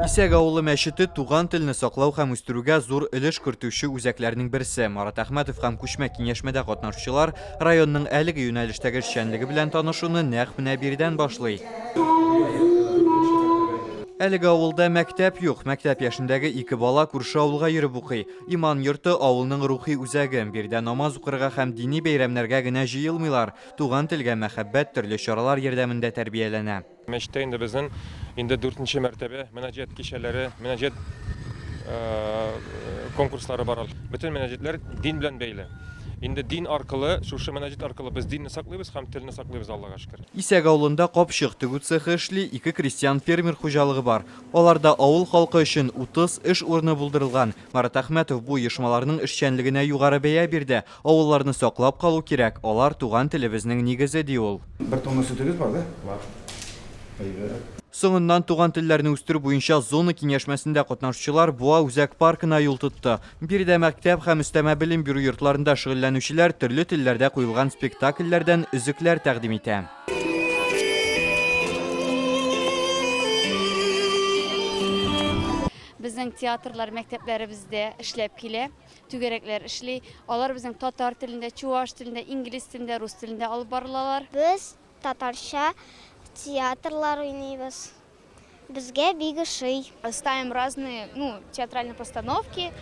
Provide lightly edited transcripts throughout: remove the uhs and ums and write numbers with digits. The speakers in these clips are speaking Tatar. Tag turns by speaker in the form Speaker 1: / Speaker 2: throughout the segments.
Speaker 1: Исәк авылы мәчете туган телне саклау һәм үстерүгә зур өлеш кертүче үзәкләрнең берсе. Марат Әхмәтов һәм күчмә киңәшмәдә катнашучылар районның әлеге юнәлештәге эшчәнлеге белән танышуны нәкъ менә биредән башлый. Әлеге авылда мәктәп юк. Мәктәп яшендәге ике бала күрше авылга йөреп укый. Иман йорты авылның рухи үзәге. Биредә намаз укырга һәм дини бәйрәмнәргә генә җыелмыйлар. Туган телгә мәхәббәт төрле чаралар ярдәмендә тәрбияләнә.
Speaker 2: Мәчеттә инде безнең 4-нче мәртәбә мөнәҗәт кичәләре, мөнәҗәт конкурслары бар. Бөтен мөнәҗәтләр дин белән бәйле. Инде дин аркылы, шушы мөнәҗәт аркылы без динне саклыйбыз һәм телне саклыйбыз, Аллага шөкер.
Speaker 1: Исәк авылында капчык тегү цехы эшли, ике крестьян фермер хуҗалыгы бар. Аларда авыл халкы өчен 30 эш урыны булдырылган. Марат Әхмәтов бу оешмаларның эшчәнлегенә югары бәя бирде. Авылларны саклап калу кирәк. Алар туган телебезнең нигезе ди ул.
Speaker 3: Бер тонна сөтегез бар да? Бар.
Speaker 1: Соңыннан туган телләрне үстерү буенча зона киңәшмәсендә катнашучылар Буа үзәк паркына юл тотты. Биредә мәктәп һәм өстәмә белем бирү йортларында шөгыльләнүчеләр төрле телләрдә куелган спектакльләрдән өзекләр тәкъдим итә.
Speaker 4: Безнең театрлар, мәктәпләре бездә эшләп килә, түгәрәкләр эшли. Алар безнең татар телендә, чуаш телендә, инглиз телендә, рус телендә алып барылалар.
Speaker 5: Без татарча театрлар уйныйбыз. Безгә бик ошый.
Speaker 6: Ставим разные, театральные постановки.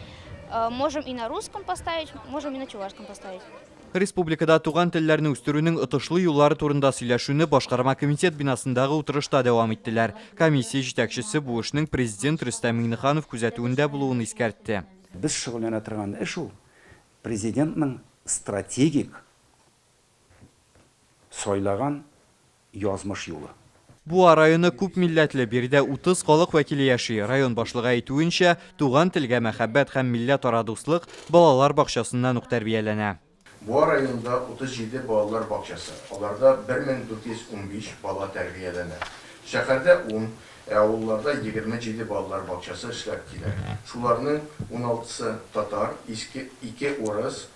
Speaker 6: Можем и на русском поставить, можем и на чувашском поставить.
Speaker 1: Республикада туган телләрне үстерүнең отышлы юллары турында сөйләшүне башкарма комитет бинасындагы утырышта дәвам иттеләр. Комиссия җитәкчесе бу эшнең президент Рөстәм Миңнеханов күзәтүендә булуын искәртте.
Speaker 3: Без шөгыльләнә торган эш ул президентның стратегик сайлаган язмыш юлы.
Speaker 1: Буа районы күп милләтле, биредә 30 халык вәкиле яши. Район башлыгы әйтүенчә, туган телгә мәхәббәт һәм милләт-ара дуслык балалар бакчасыннан ук тәрбияләнә.
Speaker 7: Буа районында 37 балалар бакчасы. Аларда 1415 бала тәрбияләнә. Шәһәрдә 10, авылларда 27 балалар бакчасы эшләп килә. Шуларның 16-сы татар, 2 урыс,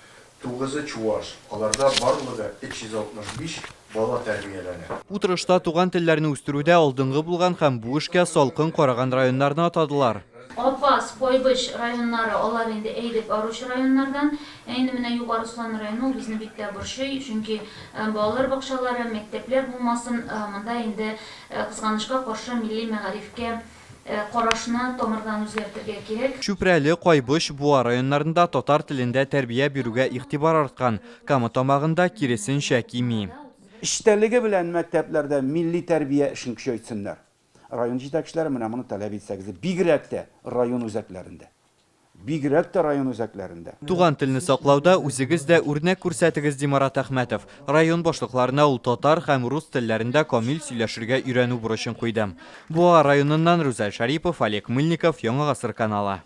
Speaker 7: 9-ы чуаш. Аларда барлыгы 365 бала тәрбияләнә.
Speaker 1: Утырышта туган телләрне үстерүдә алдынгы булган һәм бу эшкә салкын караган районнарны атадылар.
Speaker 8: Апас, Койбыш районнары, алар инде әйдеп аручы районнардан, әйне менә Югары Суан районы безне биклә борчый, чөнки балалар бакчалары, мәктәпләр булмасын, монда инде кызганычка каршы милли мәгарифкә карашны тамырдан үзгәртергә кирәк.
Speaker 1: Чүпрәле, Кайбыш, Буа районнарында татар телендә тәрбия бирүгә игътибар арткан. Кама тамагында киресенчә кими.
Speaker 3: İştəliği bilən məktəblərdə milli tərbiyə işini küçəytsinlər. Rayon җитәкчеләре менә моны таләп итсәгез, бигрәк тә район үзәкләрендә. Бигрәк тә район үзәкләрендә.
Speaker 1: Туган телне саклауда үзегез дә үрнәк күрсәтегез, ди Марат Әхмәтов. Район башлыкларына ул татар һәм рус телләрендә камил сөйләшергә өйрәнү бурычын куйды. Буа районыннан Рүзәл Шарипов, Олег Мыльников, Яңа Гасыр каналы.